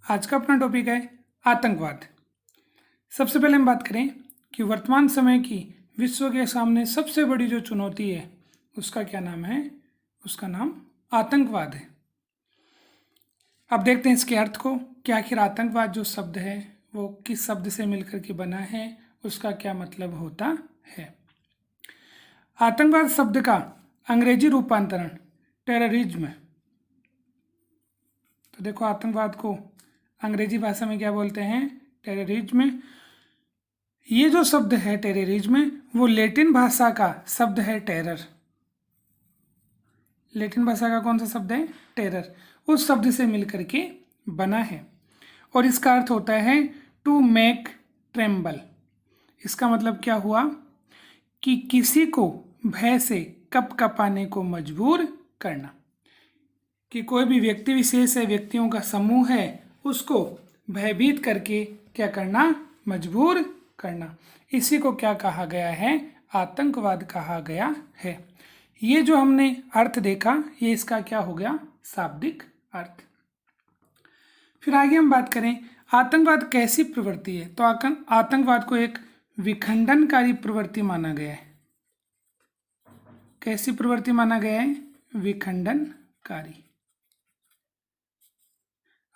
आज का अपना टॉपिक है आतंकवाद। सबसे पहले हम बात करें कि वर्तमान समय की विश्व के सामने सबसे बड़ी जो चुनौती है उसका क्या नाम है। उसका नाम आतंकवाद है। अब देखते हैं इसके अर्थ को कि आखिर आतंकवाद जो शब्द है वो किस शब्द से मिलकर के बना है, उसका क्या मतलब होता है। आतंकवाद शब्द का अंग्रेजी रूपांतरण टेररिज्म। तो देखो, आतंकवाद को अंग्रेजी भाषा में क्या बोलते हैं? टेररिज्म। ये जो शब्द है टेररिज्म, वो लैटिन भाषा का शब्द है टेरर। लैटिन भाषा का कौन सा शब्द है? टेरर। उस शब्द से मिलकर के बना है और इसका अर्थ होता है टू मेक ट्रेम्बल। इसका मतलब क्या हुआ कि किसी को भय से कपकपाने को मजबूर करना। कि कोई भी व्यक्ति विशेष है, व्यक्तियों का समूह है, उसको भयभीत करके क्या करना? मजबूर करना। इसी को क्या कहा गया है? आतंकवाद कहा गया है। ये जो हमने अर्थ देखा, ये इसका क्या हो गया? शाब्दिक अर्थ। फिर आगे हम बात करें आतंकवाद कैसी प्रवृत्ति है। तो आतंकवाद को एक विखंडनकारी प्रवृत्ति माना गया है। कैसी प्रवृत्ति माना गया है? विखंडनकारी।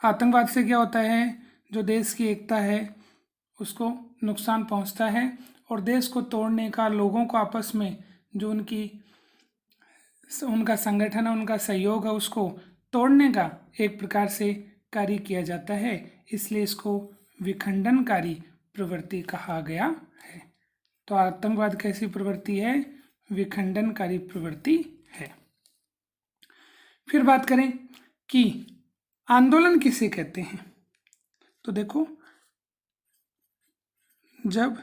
आतंकवाद से क्या होता है? जो देश की एकता है उसको नुकसान पहुंचता है और देश को तोड़ने का, लोगों को आपस में जो उनका संगठन है, उनका सहयोग है, उसको तोड़ने का एक प्रकार से कार्य किया जाता है। इसलिए इसको विखंडनकारी प्रवृत्ति कहा गया है। तो आतंकवाद कैसी प्रवृत्ति है? विखंडनकारी प्रवृत्ति है। फिर बात करें कि आंदोलन किसे कहते हैं। तो देखो, जब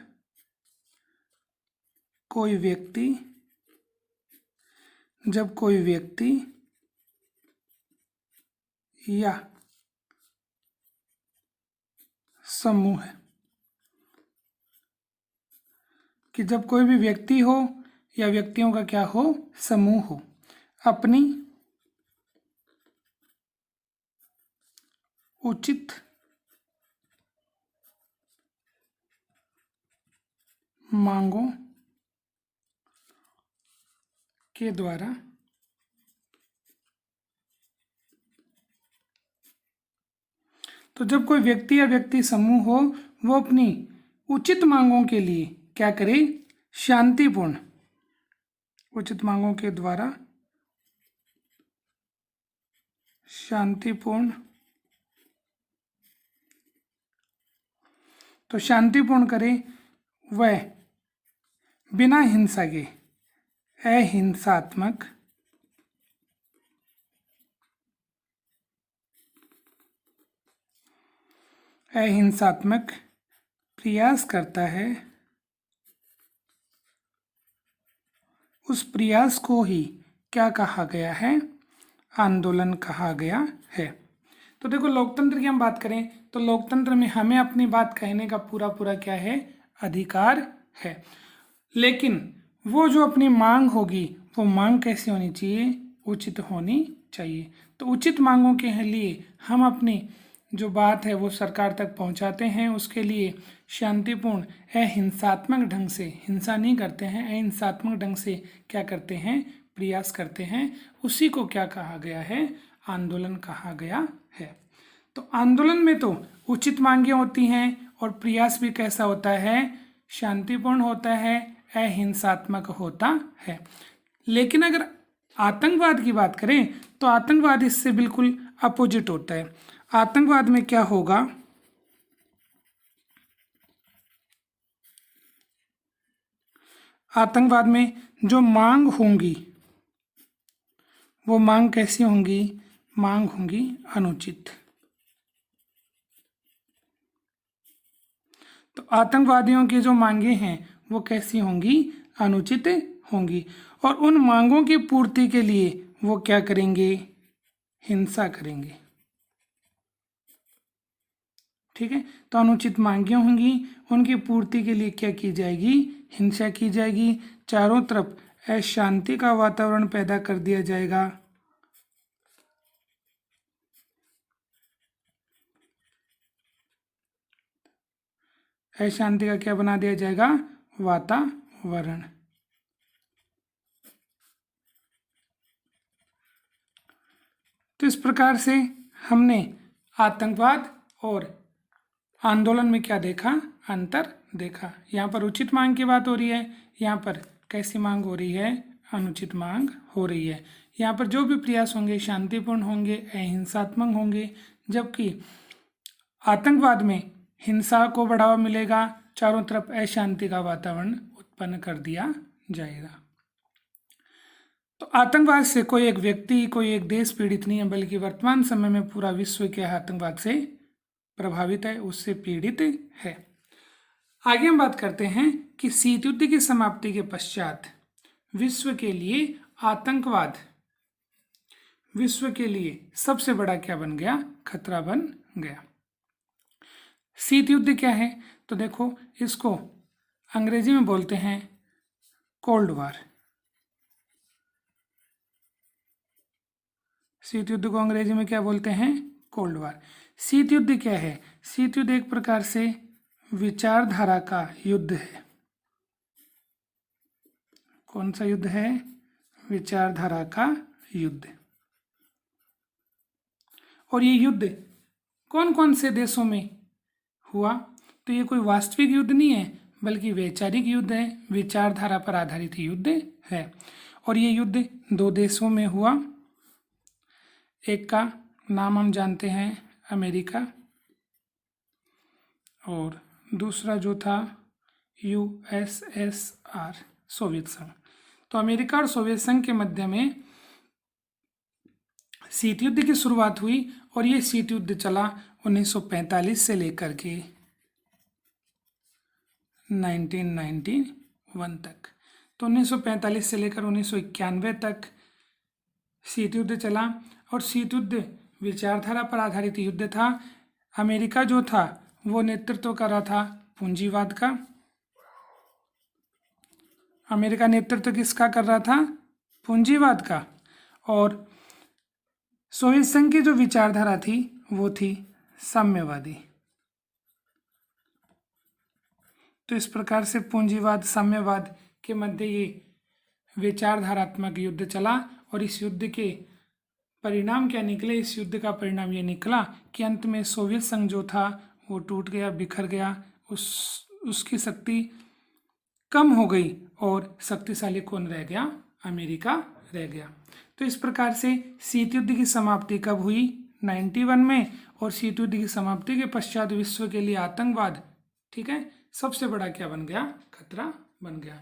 कोई व्यक्ति या समूह है, कि जब कोई भी व्यक्ति हो या व्यक्तियों का क्या हो? समूह हो, अपनी उचित मांगों के द्वारा तो जब कोई व्यक्ति या व्यक्ति समूह हो, वो अपनी उचित मांगों के लिए क्या करे? शांतिपूर्ण, उचित मांगों के द्वारा शांतिपूर्ण, तो शांतिपूर्ण करे वह बिना हिंसा के अहिंसात्मक प्रयास करता है। उस प्रयास को ही क्या कहा गया है? आंदोलन कहा गया है। तो देखो, लोकतंत्र की हम बात करें तो लोकतंत्र में हमें अपनी बात कहने का पूरा क्या है? अधिकार है। लेकिन वो जो अपनी मांग होगी, वो मांग कैसी होनी चाहिए? उचित होनी चाहिए। तो उचित मांगों के लिए हम अपनी जो बात है वो सरकार तक पहुंचाते हैं। उसके लिए शांतिपूर्ण, अहिंसात्मक ढंग से, हिंसा नहीं करते हैं, अहिंसात्मक ढंग से क्या करते हैं? प्रयास करते हैं। उसी को क्या कहा गया है? आंदोलन कहा गया है। तो आंदोलन में तो उचित मांगें होती हैं और प्रयास भी कैसा होता है? शांतिपूर्ण होता है, अहिंसात्मक होता है। लेकिन अगर आतंकवाद की बात करें तो आतंकवाद इससे बिल्कुल अपोजिट होता है। आतंकवाद में क्या होगा? आतंकवाद में जो मांग होंगी वो मांग कैसी होंगी? मांग होंगी अनुचित। तो आतंकवादियों की जो मांगे हैं वो कैसी होंगी? अनुचित होंगी। और उन मांगों की पूर्ति के लिए वो क्या करेंगे? हिंसा करेंगे। ठीक है। तो अनुचित मांगे होंगी, उनकी पूर्ति के लिए क्या की जाएगी? हिंसा की जाएगी। चारों तरफ अशांति का वातावरण पैदा कर दिया जाएगा। अशांति का क्या बना दिया जाएगा? वातावरण। तो इस प्रकार से हमने आतंकवाद और आंदोलन में क्या देखा? अंतर देखा। यहाँ पर उचित मांग की बात हो रही है, यहाँ पर कैसी मांग हो रही है? अनुचित मांग हो रही है। यहाँ पर जो भी प्रयास होंगे शांतिपूर्ण होंगे, अहिंसात्मक होंगे, जबकि आतंकवाद में हिंसा को बढ़ावा मिलेगा, चारों तरफ अशांति का वातावरण उत्पन्न कर दिया जाएगा। तो आतंकवाद से कोई एक व्यक्ति, कोई एक देश पीड़ित नहीं है, बल्कि वर्तमान समय में पूरा विश्व क्या है? आतंकवाद से प्रभावित है, उससे पीड़ित है। आगे हम बात करते हैं कि शीत युद्ध की समाप्ति के पश्चात विश्व के लिए आतंकवाद विश्व के लिए सबसे बड़ा क्या बन गया? खतरा बन गया। शीत युद्ध क्या है? तो देखो, इसको अंग्रेजी में बोलते हैं कोल्ड वार। शीत युद्ध को अंग्रेजी में क्या बोलते हैं? Cold war. शीत युद्ध क्या है? शीत युद्ध एक प्रकार से विचारधारा का युद्ध है। कौन सा युद्ध है? विचारधारा का युद्ध। और ये युद्ध कौन कौन से देशों में हुआ? तो ये कोई वास्तविक युद्ध नहीं है, बल्कि वैचारिक युद्ध है, विचारधारा पर आधारित युद्ध है। और ये युद्ध दो देशों में हुआ। एक का नाम हम जानते हैं अमेरिका, और दूसरा जो था USSR, सोवियत संघ। तो अमेरिका और सोवियत संघ के मध्य में शीत युद्ध की शुरुआत हुई, और ये शीत युद्ध चला 1945 से लेकर के 1991 तक। तो 1945 से लेकर 1991 तक शीत युद्ध चला, और शीत युद्ध विचारधारा पर आधारित युद्ध था। अमेरिका जो था वो नेतृत्व कर रहा था पूंजीवाद का। अमेरिका नेतृत्व किसका कर रहा था? पूंजीवाद का। और सोवियत संघ की जो विचारधारा थी वो थी साम्यवादी। तो इस प्रकार से पूंजीवाद साम्यवाद के मध्य ये विचारधारात्मक युद्ध चला, और इस युद्ध के परिणाम क्या निकले? इस युद्ध का परिणाम ये निकला कि अंत में सोवियत संघ जो था वो टूट गया, बिखर गया, उसकी शक्ति कम हो गई, और शक्तिशाली कौन रह गया? अमेरिका रह गया। तो इस प्रकार से शीत युद्ध की समाप्ति कब हुई? 91 में। और शीत युद्ध की समाप्ति के पश्चात विश्व के लिए आतंकवाद, ठीक है, सबसे बड़ा क्या बन गया? खतरा बन गया।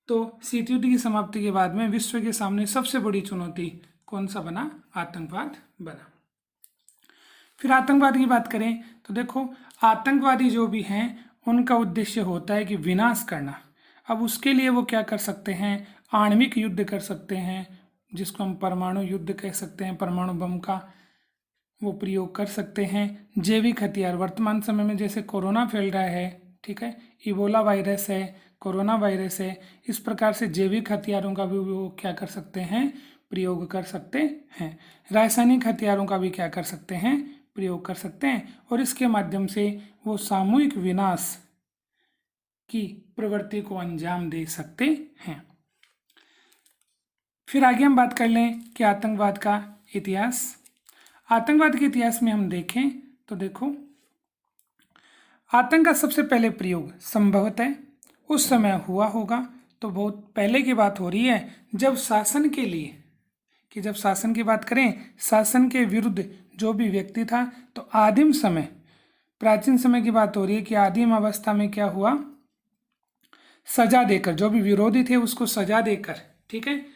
तो शीत युद्ध की समाप्ति के बाद में विश्व के सामने सबसे बड़ी चुनौती कौन सा बना? आतंकवाद बना। फिर आतंकवाद की बात करें तो देखो, आतंकवादी जो भी हैं उनका उद्देश्य होता है कि विनाश करना। अब उसके लिए वो क्या कर सकते हैं? आणविक युद्ध कर सकते हैं, जिसको हम परमाणु युद्ध कह सकते हैं। परमाणु बम का वो प्रयोग कर सकते हैं। जैविक हथियार, वर्तमान समय में जैसे कोरोना फैल रहा है, ठीक है, इबोला वायरस है, कोरोना वायरस है, इस प्रकार से जैविक हथियारों का भी वो क्या कर सकते हैं? प्रयोग कर सकते हैं। रासायनिक हथियारों का भी क्या कर सकते हैं? प्रयोग कर सकते हैं। और इसके माध्यम से वो सामूहिक विनाश की प्रवृत्ति को अंजाम दे सकते हैं। फिर आगे हम बात कर लें कि आतंकवाद का इतिहास। आतंकवाद के इतिहास में हम देखें तो देखो, आतंक का सबसे पहले प्रयोग संभवतः उस समय हुआ होगा, तो बहुत पहले की बात हो रही है, जब शासन के लिए, कि जब शासन की बात करें, शासन के विरुद्ध जो भी व्यक्ति था, तो आदिम समय, प्राचीन समय की बात हो रही है कि आदिम अवस्था में क्या हुआ? सजा देकर, जो भी विरोधी थे उसको सजा देकर, ठीक है,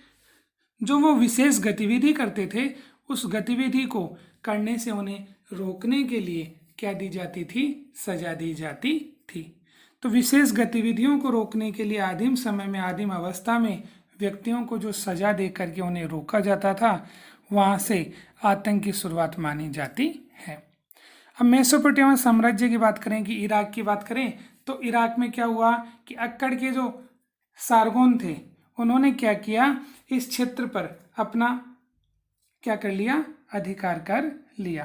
जो वो विशेष गतिविधि करते थे, उस गतिविधि को करने से उन्हें रोकने के लिए क्या दी जाती थी? सजा दी जाती थी। तो विशेष गतिविधियों को रोकने के लिए आदिम समय में, आदिम अवस्था में व्यक्तियों को जो सजा दे करके उन्हें रोका जाता था, वहाँ से आतंक की शुरुआत मानी जाती है। अब मेसोपोटामिया साम्राज्य की बात करें, कि इराक की बात करें, तो इराक में क्या हुआ कि अक्कड़ के जो सारगोन थे, उन्होंने क्या किया? इस क्षेत्र पर अपना क्या कर लिया? अधिकार कर लिया।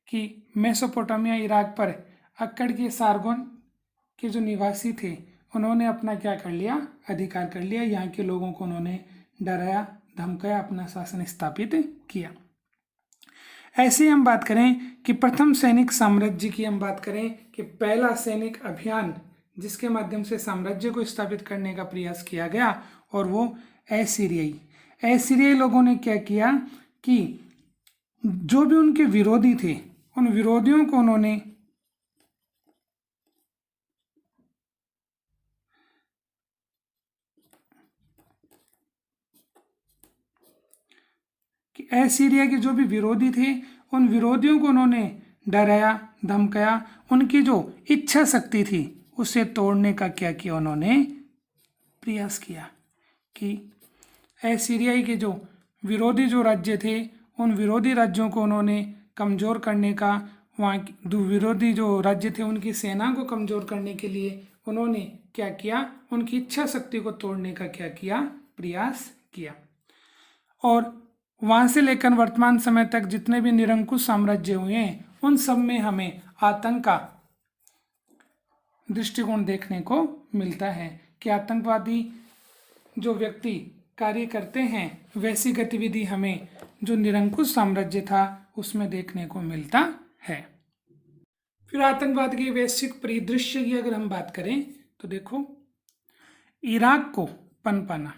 कि मेसोपोटामिया इराक पर अक्कड़ के सारगोन के जो निवासी थे उन्होंने अपना क्या कर लिया, अधिकार कर लिया। यहाँ के लोगों को उन्होंने डराया धमकाया, अपना शासन स्थापित किया। ऐसे हम बात करें कि प्रथम सैनिक साम्राज्य की हम बात करें कि पहला सैनिक अभियान जिसके माध्यम से साम्राज्य को स्थापित करने का प्रयास किया गया और वो एसीरियाई लोगों ने क्या किया कि जो भी उनके विरोधी थे उन विरोधियों को उन्होंने कि एसीरिया के जो भी विरोधी थे उन विरोधियों को उन्होंने डराया धमकाया, उनकी जो इच्छा शक्ति थी उसे तोड़ने का क्या किया, उन्होंने प्रयास किया कि एसीरियाई के जो विरोधी जो राज्य थे उन विरोधी राज्यों को उन्होंने कमज़ोर करने का, वहाँ दो विरोधी जो राज्य थे उनकी सेना को कमज़ोर करने के लिए उन्होंने क्या किया, उनकी इच्छा शक्ति को तोड़ने का क्या किया, प्रयास किया। और वहाँ से लेकर वर्तमान समय तक जितने भी निरंकुश साम्राज्य हुए हैं उन सब में हमें आतंक का दृष्टिकोण देखने को मिलता है कि आतंकवादी जो व्यक्ति कार्य करते हैं वैसी गतिविधि हमें जो निरंकुश साम्राज्य था उसमें देखने को मिलता है। फिर आतंकवाद के वैश्विक परिदृश्य की अगर हम बात करें तो देखो, इराक को पनपाना,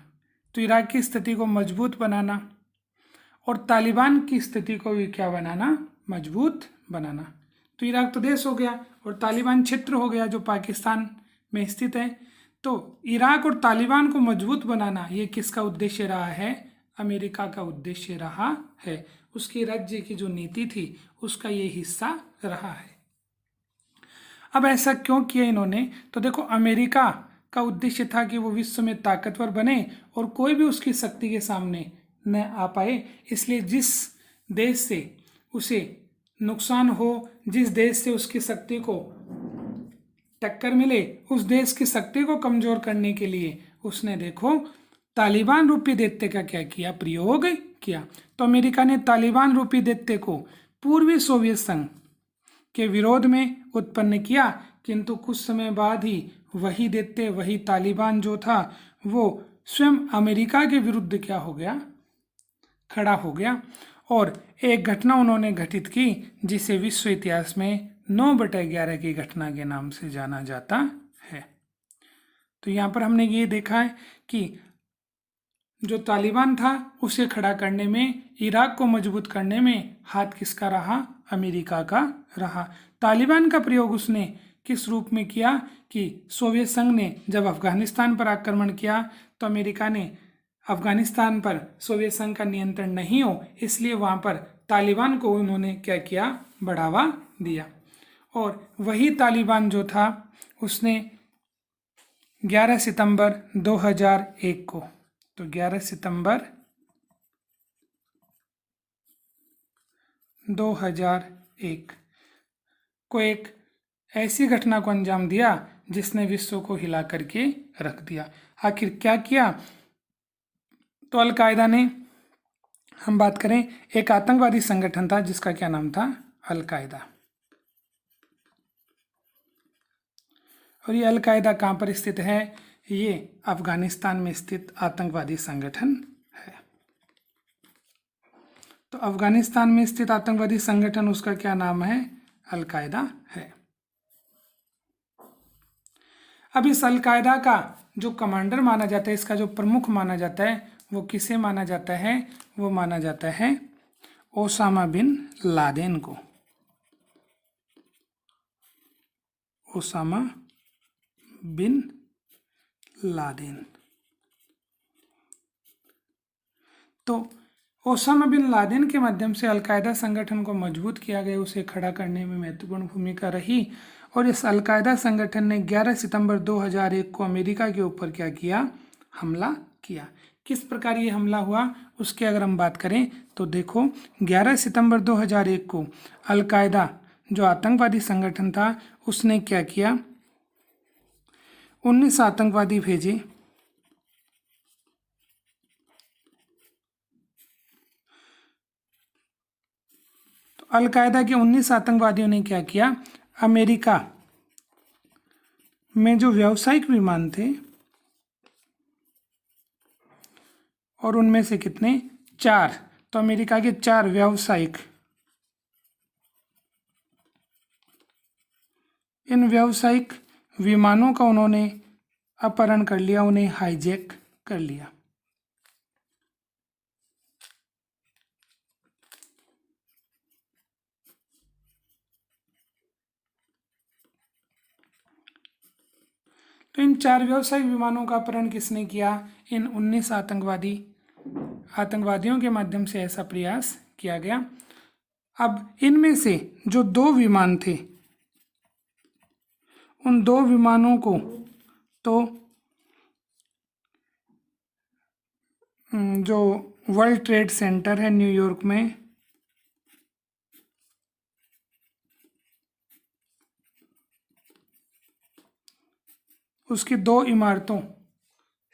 तो इराक की स्थिति को मजबूत बनाना और तालिबान की स्थिति को भी क्या बनाना, मजबूत बनाना। तो इराक तो देश हो गया और तालिबान क्षेत्र हो गया जो पाकिस्तान में स्थित है। तो इराक और तालिबान को मजबूत बनाना ये किसका उद्देश्य रहा है, अमेरिका का उद्देश्य रहा है। उसकी राज्य की जो नीति थी उसका ये हिस्सा रहा है। अब ऐसा क्यों किया इन्होंने, तो देखो अमेरिका का उद्देश्य था कि वो विश्व में ताकतवर बने और कोई भी उसकी शक्ति के सामने न आ पाए, इसलिए जिस देश से उसे नुकसान हो, जिस देश से उसकी शक्ति को टक्कर मिले, उस देश की शक्ति को कमजोर करने के लिए उसने देखो तालिबान रूपी दैत्य का क्या किया, प्रयोग किया। तो अमेरिका ने तालिबान रूपी दैत्य को पूर्वी सोवियत संघ के विरोध में उत्पन्न किया, किंतु कुछ समय बाद ही वही दैत्य, वही तालिबान जो था वो स्वयं अमेरिका के विरुद्ध क्या हो गया, खड़ा हो गया। और एक घटना उन्होंने घटित की जिसे विश्व इतिहास में 9/11 की घटना के नाम से जाना जाता है। तो यहाँ पर हमने ये देखा है कि जो तालिबान था उसे खड़ा करने में, इराक को मजबूत करने में हाथ किसका रहा, अमेरिका का रहा। तालिबान का प्रयोग उसने किस रूप में किया कि सोवियत संघ ने जब अफगानिस्तान पर आक्रमण किया तो अमेरिका ने अफगानिस्तान पर सोवियत संघ का नियंत्रण नहीं हो, इसलिए वहाँ पर तालिबान को उन्होंने क्या किया, बढ़ावा दिया। और वही तालिबान जो था उसने 11 सितंबर 2001 को, तो 11 सितंबर 2001 को एक ऐसी घटना को अंजाम दिया जिसने विश्व को हिला करके रख दिया। आखिर क्या किया, तो अलकायदा ने, हम बात करें एक आतंकवादी संगठन था जिसका क्या नाम था, अलकायदा। और ये अलकायदा कहाँ पर स्थित है, ये अफगानिस्तान में स्थित आतंकवादी संगठन है। तो अफगानिस्तान में स्थित आतंकवादी संगठन उसका क्या नाम है, अलकायदा है। अब इस अलकायदा का जो कमांडर माना जाता है, इसका जो प्रमुख माना जाता है वो किसे माना जाता है, वो माना जाता है ओसामा बिन लादेन को। Osama bin Laden. तो ओसामा बिन लादेन के माध्यम से अलकायदा संगठन को मजबूत किया गया, उसे खड़ा करने में महत्वपूर्ण भूमिका रही। और इस अलकायदा संगठन ने 11 सितंबर 2001 को अमेरिका के ऊपर क्या किया, हमला किया। किस प्रकार ये हमला हुआ उसकी अगर हम बात करें तो देखो 11 सितंबर 2001 को अलकायदा जो आतंकवादी संगठन था उसने क्या किया, 19 आतंकवादी भेजे। तो अलकायदा के 19 आतंकवादियों ने क्या किया, अमेरिका में जो व्यावसायिक विमान थे और उनमें से कितने, 4, तो अमेरिका के 4 व्यावसायिक, इन व्यावसायिक विमानों का उन्होंने अपहरण कर लिया, उन्हें हाईजैक कर लिया। तो इन 4 व्यावसायिक विमानों का अपहरण किसने किया, इन 19 आतंकवादियों के माध्यम से ऐसा प्रयास किया गया। अब इनमें से जो 2 विमान थे, उन 2 विमानों को तो जो वर्ल्ड ट्रेड सेंटर है न्यूयॉर्क में, उसकी 2 इमारतों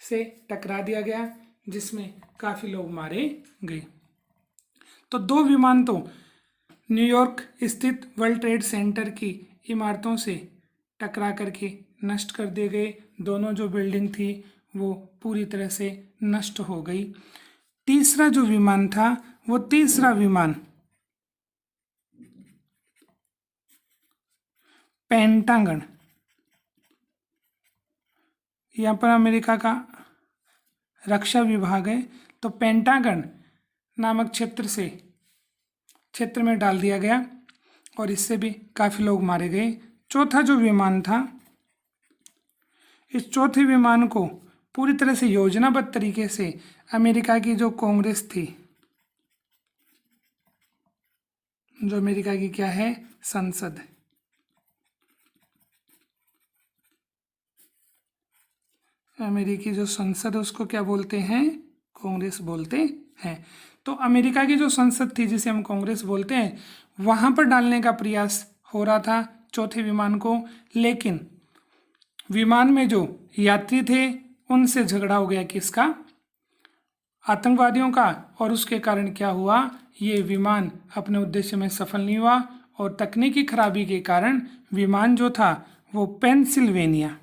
से टकरा दिया गया, जिसमें काफ़ी लोग मारे गए। तो 2 विमान तो न्यूयॉर्क स्थित वर्ल्ड ट्रेड सेंटर की इमारतों से टकरा करके नष्ट कर दिए गए। दोनों जो बिल्डिंग थी वो पूरी तरह से नष्ट हो गई। तीसरा जो विमान था, वो तीसरा विमान पेंटागन, यहाँ पर अमेरिका का रक्षा विभाग है, तो पेंटागन नामक क्षेत्र में डाल दिया गया और इससे भी काफ़ी लोग मारे गए। चौथा जो विमान था, इस चौथे विमान को पूरी तरह से योजनाबद्ध तरीके से अमेरिका की जो कांग्रेस थी, जो अमेरिका की क्या है, संसद, अमेरिकी जो संसद है उसको क्या बोलते हैं, कांग्रेस बोलते हैं। तो अमेरिका की जो संसद थी जिसे हम कांग्रेस बोलते हैं, वहां पर डालने का प्रयास हो रहा था चौथे विमान को, लेकिन विमान में जो यात्री थे उनसे झगड़ा हो गया, किसका, आतंकवादियों का, और उसके कारण क्या हुआ, ये विमान अपने उद्देश्य में सफल नहीं हुआ और तकनीकी खराबी के कारण विमान जो था वो पेंसिल्वेनिया,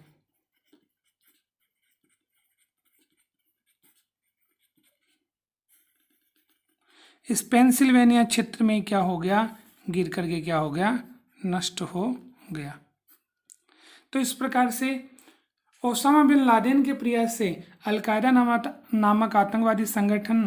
इस पेंसिल्वेनिया क्षेत्र में क्या हो गया, गिर करके क्या हो गया, नष्ट हो गया। तो इस प्रकार से ओसामा बिन लादेन के प्रयास से अलकायदा नामक आतंकवादी संगठन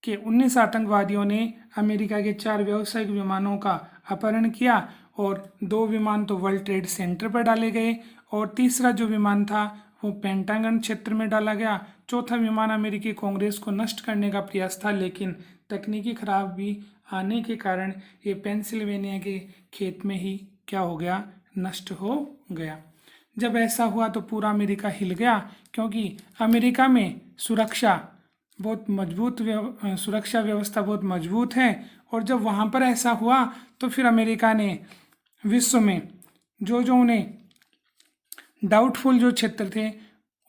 के 19 आतंकवादियों ने अमेरिका के 4 व्यावसायिक विमानों का अपहरण किया और 2 विमान तो वर्ल्ड ट्रेड सेंटर पर डाले गए और तीसरा जो विमान था वो पेंटागन क्षेत्र में डाला गया। चौथा विमान अमेरिकी कांग्रेस को नष्ट करने का प्रयास था, लेकिन तकनीकी खराबी आने के कारण ये पेंसिल्वेनिया के खेत में ही क्या हो गया, नष्ट हो गया। जब ऐसा हुआ तो पूरा अमेरिका हिल गया, क्योंकि अमेरिका में सुरक्षा व्यवस्था बहुत मजबूत है और जब वहाँ पर ऐसा हुआ तो फिर अमेरिका ने विश्व में जो उन्हें डाउटफुल जो क्षेत्र थे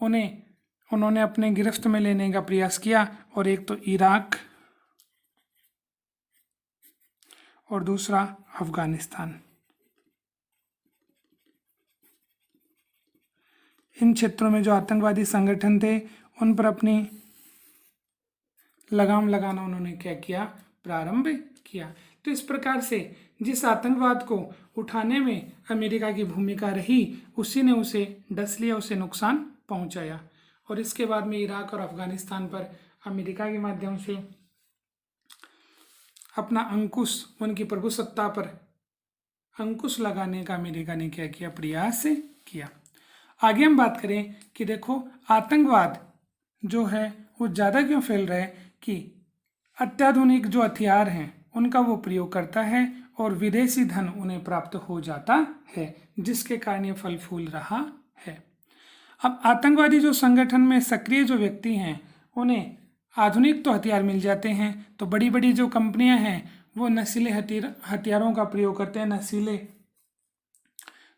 उन्होंने अपने गिरफ्त में लेने का प्रयास किया, और एक तो इराक और दूसरा अफगानिस्तान। इन क्षेत्रों में जो आतंकवादी संगठन थे उन पर अपनी लगाम लगाना उन्होंने क्या किया, प्रारंभ किया। तो इस प्रकार से जिस आतंकवाद को उठाने में अमेरिका की भूमिका रही, उसी ने उसे डस लिया, उसे नुकसान पहुंचाया। और इसके बाद में इराक और अफगानिस्तान पर अमेरिका के माध्यम से अपना अंकुश, उनकी प्रभुसत्ता पर अंकुश लगाने का अमेरिका ने क्या किया, प्रयास किया। आगे हम बात करें कि देखो आतंकवाद जो है वो ज़्यादा क्यों फैल रहा है, कि अत्याधुनिक जो हथियार हैं उनका वो प्रयोग करता है और विदेशी धन उन्हें प्राप्त हो जाता है, जिसके कारण ये फल फूल रहा है। अब आतंकवादी जो संगठन में सक्रिय जो व्यक्ति हैं उन्हें आधुनिक तो हथियार मिल जाते हैं, तो बड़ी बड़ी जो कंपनियां हैं वो नशीले हथियारों का प्रयोग करते हैं, नशीले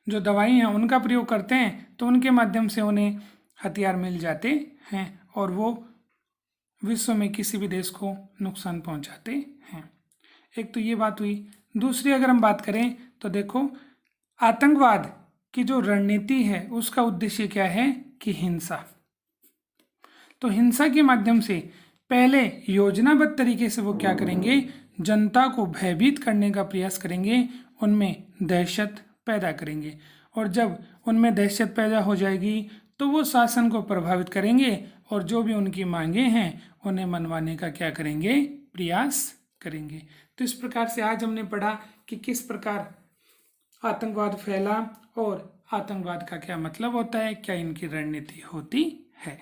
जो दवाई हैं उनका प्रयोग करते हैं, तो उनके माध्यम से उन्हें हथियार मिल जाते हैं और वो विश्व में किसी भी देश को नुकसान पहुंचाते हैं। एक तो ये बात हुई। दूसरी अगर हम बात करें तो देखो आतंकवाद की जो रणनीति है उसका उद्देश्य क्या है कि हिंसा। तो हिंसा के माध्यम से पहले योजनाबद्ध तरीके से वो क्या करेंगे, जनता को भयभीत करने का प्रयास करेंगे, उनमें दहशत पैदा करेंगे, और जब उनमें दहशत पैदा हो जाएगी तो वो शासन को प्रभावित करेंगे और जो भी उनकी मांगे हैं उन्हें मनवाने का क्या करेंगे, प्रयास करेंगे। तो इस प्रकार से आज हमने पढ़ा कि किस प्रकार आतंकवाद फैला और आतंकवाद का क्या मतलब होता है, क्या इनकी रणनीति होती है।